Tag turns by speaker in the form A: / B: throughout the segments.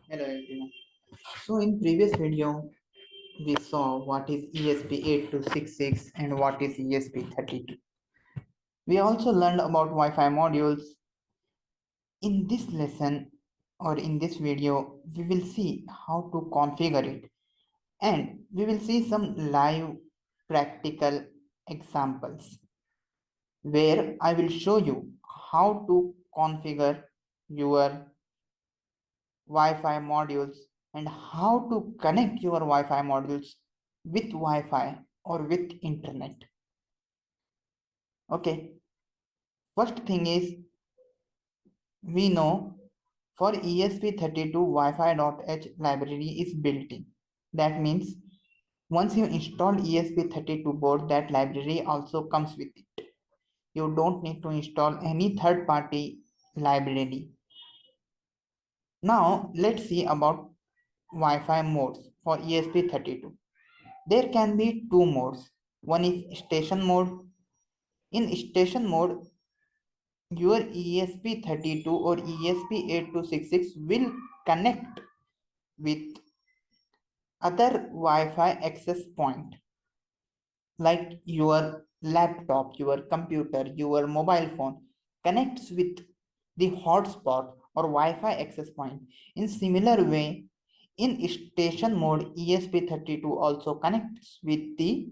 A: Hello everyone. So in previous video we saw what is ESP8266 and what is ESP32. We also learned about Wi-Fi modules. In this lesson or in this video we will see how to configure it, and we will see some live practical examples where I will show you how to configure your Wi-Fi modules and how to connect your Wi-Fi modules with Wi-Fi or with internet. Okay, first thing is, we know for ESP32 Wi-Fi.h library is built in. That means once you install ESP32 board, that library also comes with it. You don't need to install any third-party library. Now let's see about Wi-Fi modes for ESP32. There can be two modes. One is station mode. In station mode, your ESP32 or ESP8266 will connect with other Wi-Fi access point like your laptop, your computer, your mobile phone connects with the hotspot or Wi-Fi access point. In similar way, in station mode, ESP32 also connects with the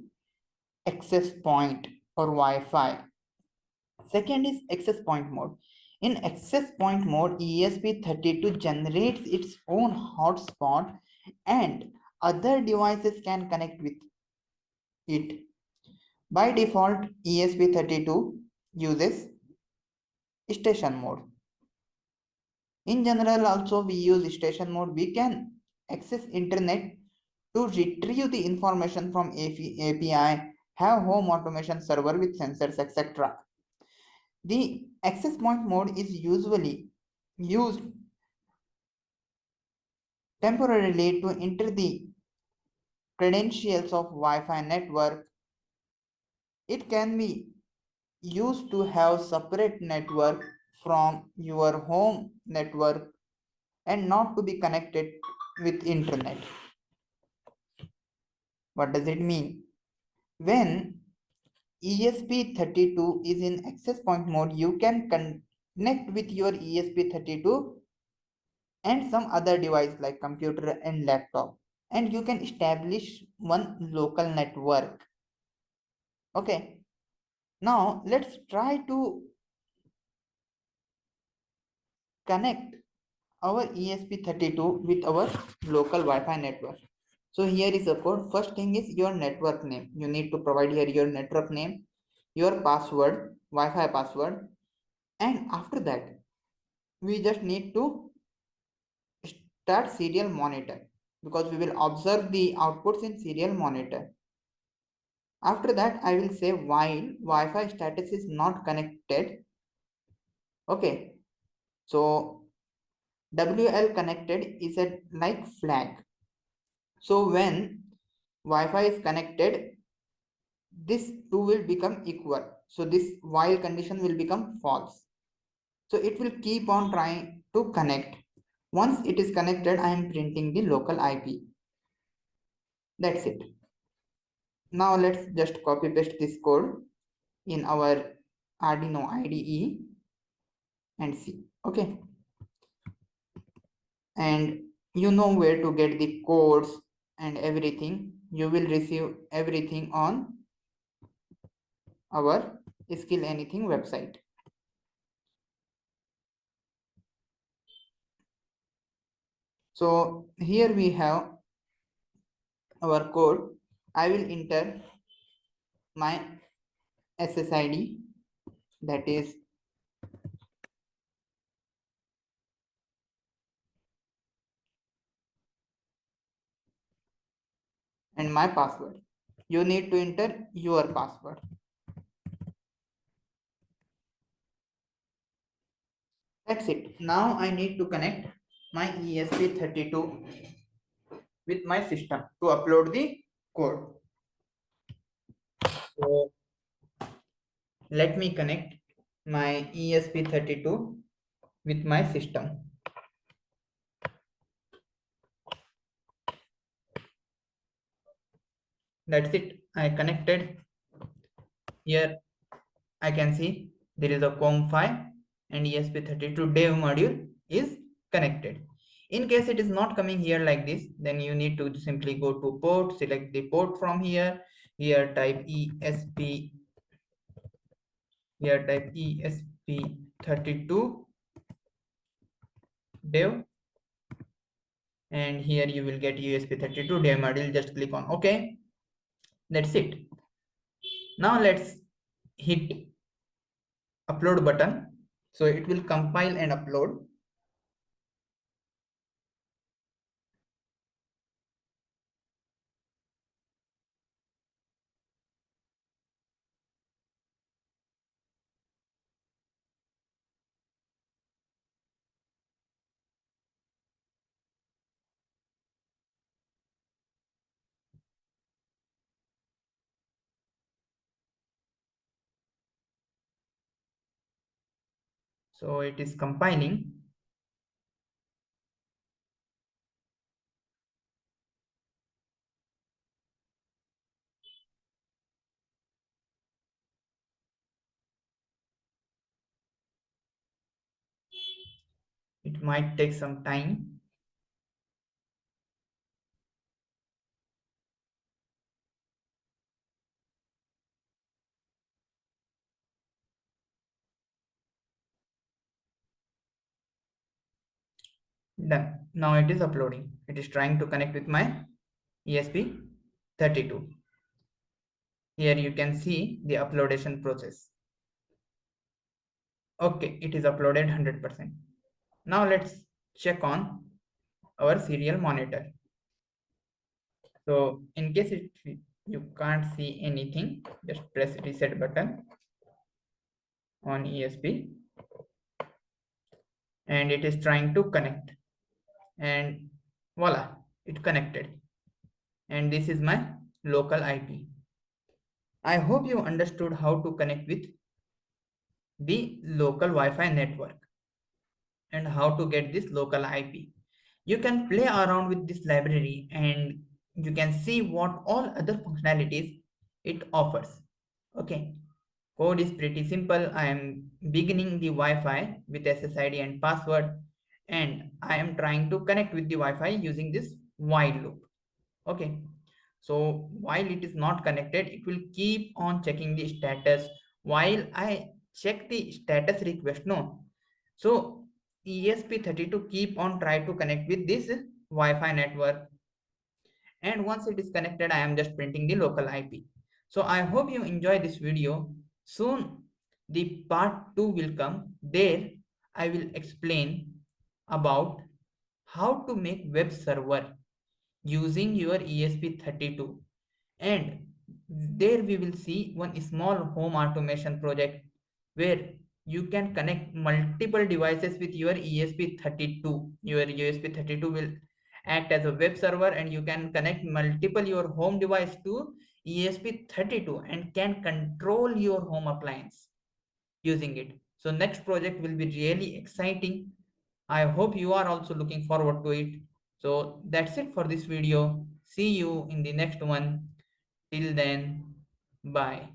A: access point or Wi-Fi. Second is access point mode. In access point mode, ESP32 generates its own hotspot and other devices can connect with it. By default, ESP32 uses station mode. In general, also we use station mode. We can access internet to retrieve the information from API, have home automation server with sensors, etc. The access point mode is usually used temporarily to enter the credentials of Wi-Fi network. It can be used to have separate network from your home network and not to be connected with internet. What does it mean? When ESP32 is in access point mode, you can connect with your ESP32 and some other device like computer and laptop, and you can establish one local network. Okay, now let's try to connect our ESP32 with our local Wi-Fi network. So here is a code. First thing is your network name. You need to provide here your network name, your password, Wi-Fi password, and after that we just need to start serial monitor because we will observe the outputs in serial monitor. After that, I will say while Wi-Fi status is not connected. Okay, so WL connected is a like flag. So when Wi-Fi is connected, this two will become equal. So this while condition will become false. So it will keep on trying to connect. Once it is connected, I am printing the local IP. That's it. Now let's just copy paste this code in our Arduino IDE and see. Okay, and you know where to get the codes and everything. You will receive everything on our Skill Anything website. So here we have our code. I will enter my SSID, that is and my password. You need to enter your password. That's it. Now I need to connect my ESP32 with my system to upload the code. So let me connect my ESP32 with my system. That's it. I connected. Here I can see there is a COM5 and ESP32 dev module is connected. In case it is not coming here like this, then you need to simply go to port, select the port from here. Here type ESP, here type ESP32 dev, and here you will get ESP32 dev module. Just click on OK. That's it. Now let's hit upload button. So it will compile and upload. So it is compiling. It might take some time. Done. Now it is uploading. It is trying to connect with my ESP32. Here you can see the uploadation process. Okay, it is uploaded 100%. Now let's check on our serial monitor. So in case you can't see anything, just press reset button on ESP and it is trying to connect, and voila, it connected. And this is my local IP. I hope you understood how to connect with the local Wi-Fi network and how to get this local IP. You can play around with this library and you can see what all other functionalities it offers. Okay, code is pretty simple. I am beginning the Wi-Fi with SSID and password, and I am trying to connect with the Wi-Fi using this while loop. Okay, so while it is not connected, it will keep on checking the status while I check the status request. No, so ESP32 keep on try to connect with this Wi-Fi network, and once it is connected, I am just printing the local IP. So I hope you enjoy this video. Soon the part 2 will come. There I will explain about how to make web server using your ESP32, and there we will see one small home automation project where you can connect multiple devices with your ESP32. Your ESP32 will act as a web server and you can connect multiple your home device to ESP32 and can control your home appliance using it. So next project will be really exciting. I hope you are also looking forward to it. So that's it for this video. See you in the next one. Till then, bye.